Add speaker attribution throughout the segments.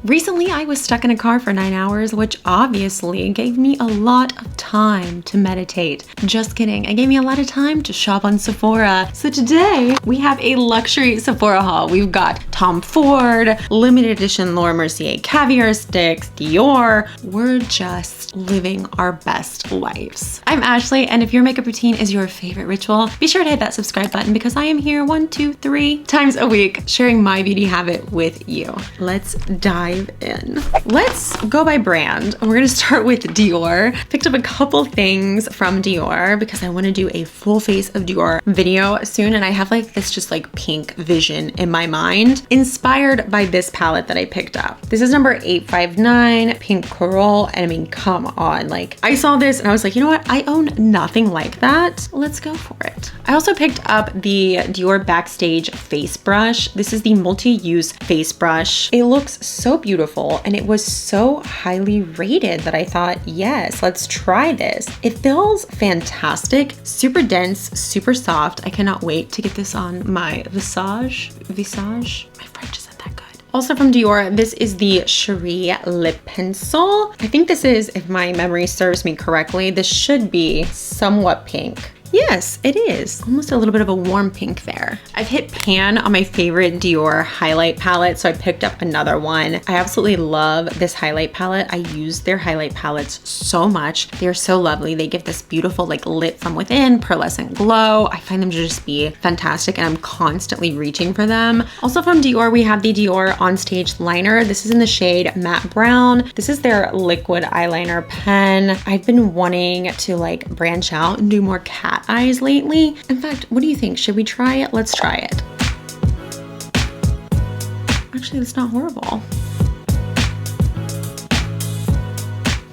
Speaker 1: Recently, I was stuck in a car for 9 hours, which obviously gave me a lot of time to meditate. Just kidding, it gave me a lot of time to shop on Sephora. So today, we have a luxury Sephora haul. We've got Tom Ford, limited edition Laura Mercier caviar sticks, Dior. We're just living our best lives. I'm Ashley, and if your makeup routine is your favorite ritual, be sure to hit that subscribe button because I am here 1, 2, 3 times a week sharing my beauty habit with you. Let's dive in. Let's go by brand. We're gonna start with Dior. Picked up a couple things from Dior because I want to do a full face of Dior video soon, and I have like this just like pink vision in my mind, inspired by this palette that I picked up. This is number 859, Pink Coral, and I mean, come on, like I saw this and I was like, you know what? I own nothing like that. Let's go for it. I also picked up the Dior Backstage face brush. This is the multi-use face brush. It looks so beautiful and it was so highly rated that I thought, yes, let's try this. It feels fantastic, super dense, super soft. I cannot wait to get this on my visage. My French isn't that good. Also from Dior, this is the Chery Lip Pencil. I think this is, if my memory serves me correctly, this should be somewhat pink. Yes, it is. Almost a little bit of a warm pink there. I've hit pan on my favorite Dior highlight palette, so I picked up another one. I absolutely love this highlight palette. I use their highlight palettes so much. They're so lovely. They give this beautiful like lit from within, pearlescent glow. I find them to just be fantastic and I'm constantly reaching for them. Also from Dior, we have the Dior On Stage liner. This is in the shade Matte Brown. This is their liquid eyeliner pen. I've been wanting to like branch out and do more cat eyes lately. In fact, what do you think? Should we try it? Let's try it. Actually, that's not horrible.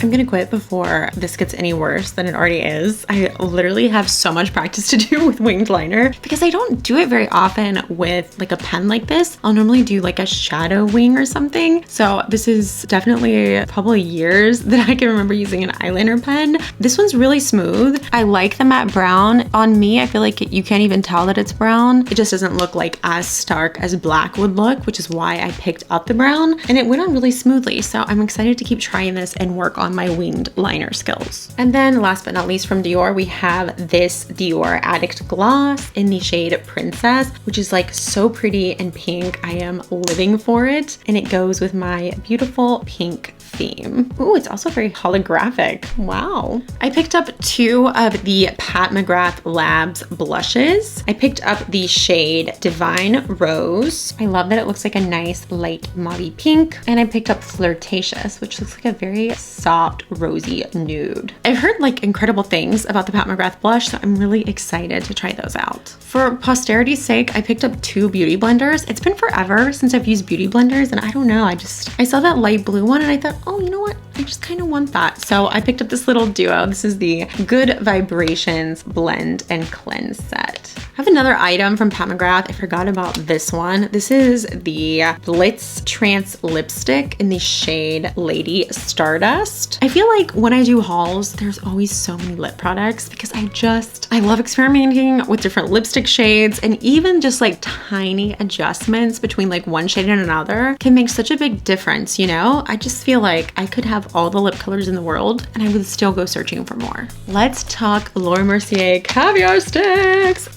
Speaker 1: I'm gonna quit before this gets any worse than it already is. I literally have so much practice to do with winged liner because I don't do it very often with like a pen like this. I'll normally do like a shadow wing or something. So this is definitely probably years that I can remember using an eyeliner pen. This one's really smooth. I like the matte brown. On me, I feel like you can't even tell that it's brown. It just doesn't look like as stark as black would look, which is why I picked up the brown, and it went on really smoothly. So I'm excited to keep trying this and work on my winged liner skills. And then last but not least from Dior, we have this Dior Addict gloss in the shade Princess, which is like so pretty and pink. I am living for it. And it goes with my beautiful pink theme. Ooh, it's also very holographic. Wow. I picked up 2 of the Pat McGrath Labs blushes. I picked up the shade Divine Rose. I love that it looks like a nice light mauve pink. And I picked up Flirtatious, which looks like a very soft rosy nude. I've heard like incredible things about the Pat McGrath blush, so I'm really excited to try those out. For posterity's sake, I picked up 2 beauty blenders. It's been forever since I've used beauty blenders, and I don't know, I saw that light blue one and I thought, oh, you know what? I just kind of want that. So I picked up this little duo. This is the Good Vibrations Blend and Cleanse set. I have another item from Pat McGrath. I forgot about this one. This is the Blitz Trance Lipstick in the shade Lady Stardust. I feel like when I do hauls, there's always so many lip products because I love experimenting with different lipstick shades, and even just like tiny adjustments between like one shade and another can make such a big difference, you know? I just feel like I could have all the lip colors in the world and I would still go searching for more. Let's talk Laura Mercier caviar sticks.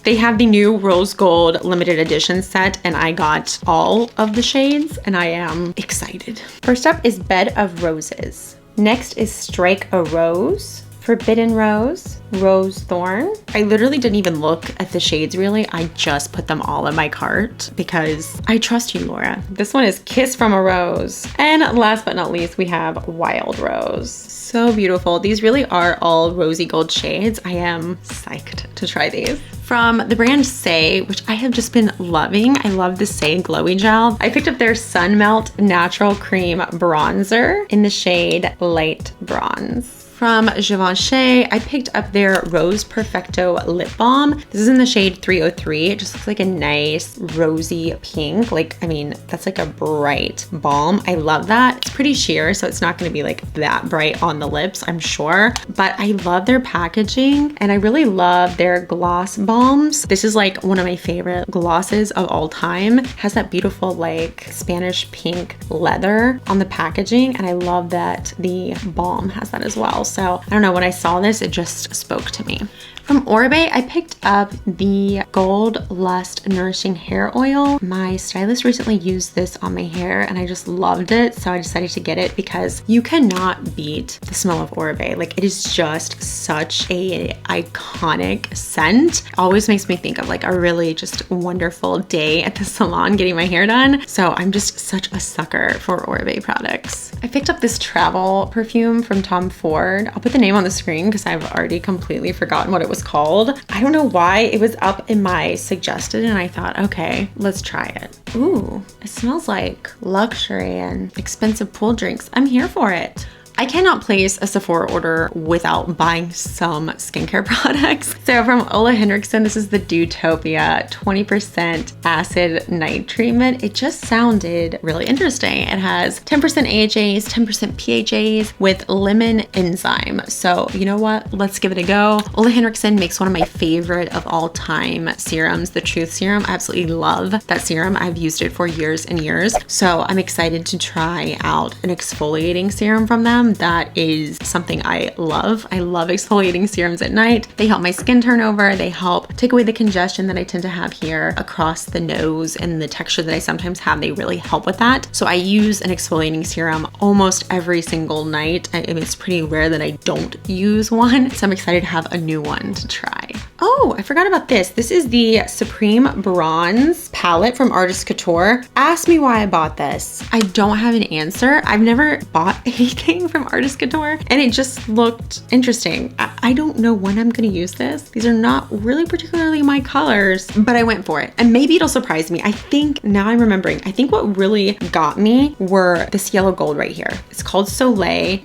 Speaker 1: They have the new rose gold limited edition set and I got all of the shades and I am excited. First up is Bed of Roses. Next is Strike a Rose, Forbidden Rose, Rose Thorn. I literally didn't even look at the shades really. I just put them all in my cart because I trust you, Laura. This one is Kiss from a Rose. And last but not least, we have Wild Rose. So beautiful. These really are all rosy gold shades. I am psyched to try these. From the brand Say, which I have just been loving. I love the Say Glowy Gel. I picked up their Sun Melt Natural Cream Bronzer in the shade Light Bronze. From Javon Shay, I picked up their Rose Perfecto Lip Balm. This is in the shade 303. It just looks like a nice rosy pink. Like, I mean, that's like a bright balm. I love that. It's pretty sheer, so it's not gonna be like that bright on the lips, I'm sure. But I love their packaging and I really love their gloss balms. This is like one of my favorite glosses of all time. It has that beautiful like Spanish pink leather on the packaging, and I love that the balm has that as well. So I don't know, when I saw this, it just spoke to me. From Oribe, I picked up the Gold Lust Nourishing Hair Oil. My stylist recently used this on my hair and I just loved it, so I decided to get it because you cannot beat the smell of Oribe. Like, it is just such a iconic scent. Always makes me think of like a really just wonderful day at the salon getting my hair done. So I'm just such a sucker for Oribe products. I picked up this travel perfume from Tom Ford. I'll put the name on the screen because I've already completely forgotten what it was called. I don't know why it was up in my suggested and I thought, okay, let's try it. Ooh, it smells like luxury and expensive pool drinks. I'm here for it. I cannot place a Sephora order without buying some skincare products. So from Ole Henriksen, this is the Dewtopia 20% acid night treatment. It just sounded really interesting. It has 10% AHAs, 10% PHAs with lemon enzyme. So you know what? Let's give it a go. Ole Henriksen makes one of my favorite of all time serums, the Truth Serum. I absolutely love that serum. I've used it for years and years. So I'm excited to try out an exfoliating serum from them. That is something I love. I love exfoliating serums at night. They help my skin turn over. They help take away the congestion that I tend to have here across the nose and the texture that I sometimes have. They really help with that. So I use an exfoliating serum almost every single night. I mean, it's pretty rare that I don't use one. So I'm excited to have a new one to try. Oh, I forgot about this. This is the Supreme Bronze palette from Artist Couture. Ask me why I bought this. I don't have an answer. I've never bought anything from Artist Couture and it just looked interesting. I don't know when I'm gonna use this. These are not really particularly my colors, but I went for it. And maybe it'll surprise me. I think, now I'm remembering, I think what really got me were this yellow gold right here. It's called Soleil.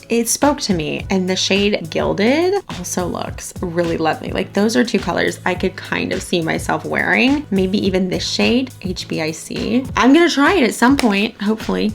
Speaker 1: It spoke to me, and the shade Gilded also looks really lovely. Like, those are two colors I could kind of see myself wearing. Maybe even this shade, HBIC. I'm gonna try it at some point, hopefully.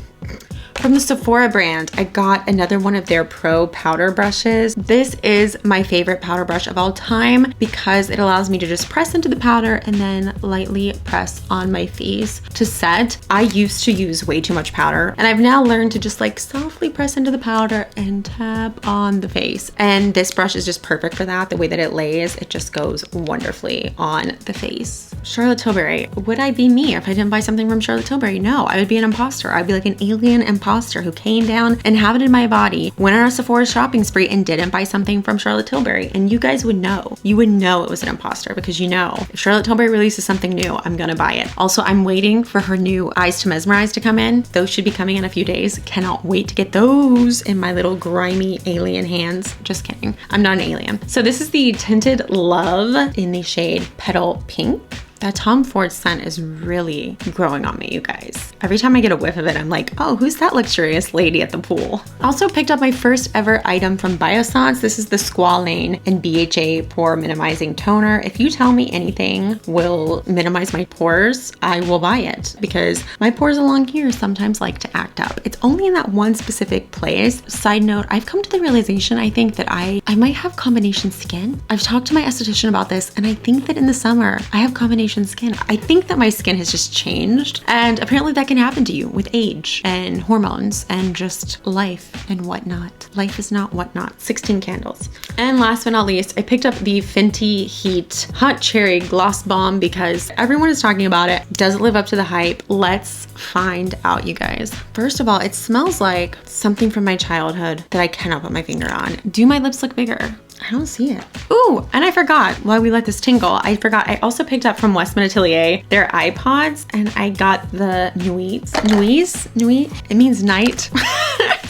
Speaker 1: From the Sephora brand, I got another one of their Pro powder brushes. This is my favorite powder brush of all time because it allows me to just press into the powder and then lightly press on my face to set. I used to use way too much powder and I've now learned to just like softly press into the powder and tap on the face. And this brush is just perfect for that. The way that it lays, it just goes wonderfully on the face. Charlotte Tilbury. Would I be me if I didn't buy something from Charlotte Tilbury? No, I would be an imposter. I'd be like an alien imposter who came down, inhabited my body, went on a Sephora shopping spree and didn't buy something from Charlotte Tilbury. And you guys would know. You would know it was an imposter because you know if Charlotte Tilbury releases something new, I'm gonna buy it. Also, I'm waiting for her new Eyes to Mesmerize to come in. Those should be coming in a few days. Cannot wait to get those in my little grimy alien hands. Just kidding. I'm not an alien. So this is the Tinted Love in the shade Petal Pink. That Tom Ford scent is really growing on me, you guys. Every time I get a whiff of it, I'm like, oh, who's that luxurious lady at the pool? Also picked up my first ever item from Biossance. This is the Squalane and BHA Pore Minimizing Toner. If you tell me anything will minimize my pores, I will buy it because my pores along here sometimes like to act up. It's only in that one specific place. Side note, I've come to the realization, I think that I might have combination skin. I've talked to my esthetician about this and I think that in the summer, I have combination skin. I think that my skin has just changed and apparently that can happen to you with age and hormones and just life and whatnot. Life is not whatnot. 16 candles. And last but not least, I picked up the Fenty Heat Hot Cherry Gloss Balm because everyone is talking about it. Does it live up to the hype? Let's find out, you guys. First of all, it smells like something from my childhood that I cannot put my finger on. Do my lips look bigger? I don't see it. Ooh, and I forgot while we let this tingle, I also picked up from Westman Atelier their iPods and I got the Nuits. It means night.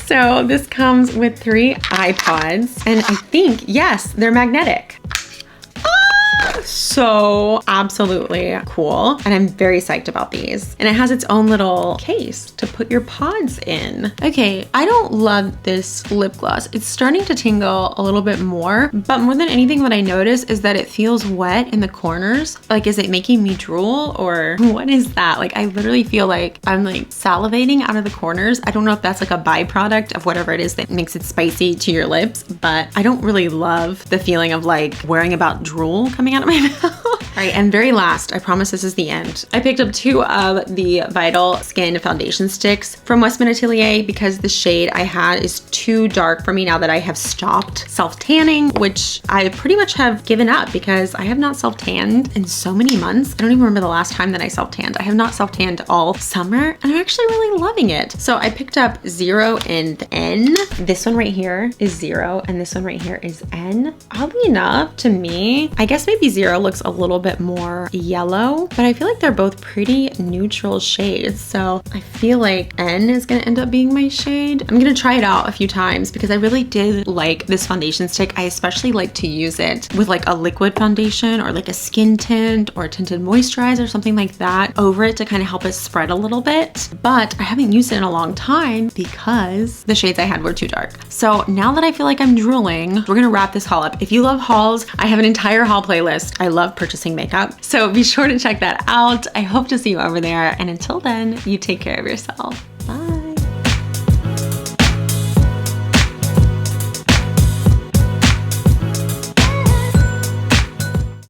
Speaker 1: So this comes with 3 iPods and I think, yes, they're magnetic. so absolutely cool. And I'm very psyched about these. And it has its own little case to put your pods in. Okay, I don't love this lip gloss. It's starting to tingle a little bit more, but more than anything, what I notice is that it feels wet in the corners. Like, is it making me drool or what is that? Like, I literally feel like I'm like salivating out of the corners. I don't know if that's like a byproduct of whatever it is that makes it spicy to your lips, but I don't really love the feeling of like worrying about drool coming out of my mouth. All right, and very last, I promise this is the end. I picked up 2 of the Vital Skin foundation sticks from Westman Atelier because the shade I had is too dark for me now that I have stopped self-tanning, which I pretty much have given up because I have not self-tanned in so many months. I don't even remember the last time that I self-tanned. I have not self-tanned all summer and I'm actually really loving it. So I picked up 0 and N. This one right here is 0 and this one right here is N. Oddly enough, to me, I guess maybe 0 looks a little bit more yellow, but I feel like they're both pretty neutral shades. So I feel like N is gonna end up being my shade. I'm gonna try it out a few times because I really did like this foundation stick. I especially like to use it with like a liquid foundation or like a skin tint or a tinted moisturizer or something like that over it to kind of help it spread a little bit. But I haven't used it in a long time because the shades I had were too dark. So now that I feel like I'm drooling, we're gonna wrap this haul up. If you love hauls, I have an entire haul playlist. I love purchasing makeup, so be sure to check that out. I hope to see you over there, and until then, you take care of yourself.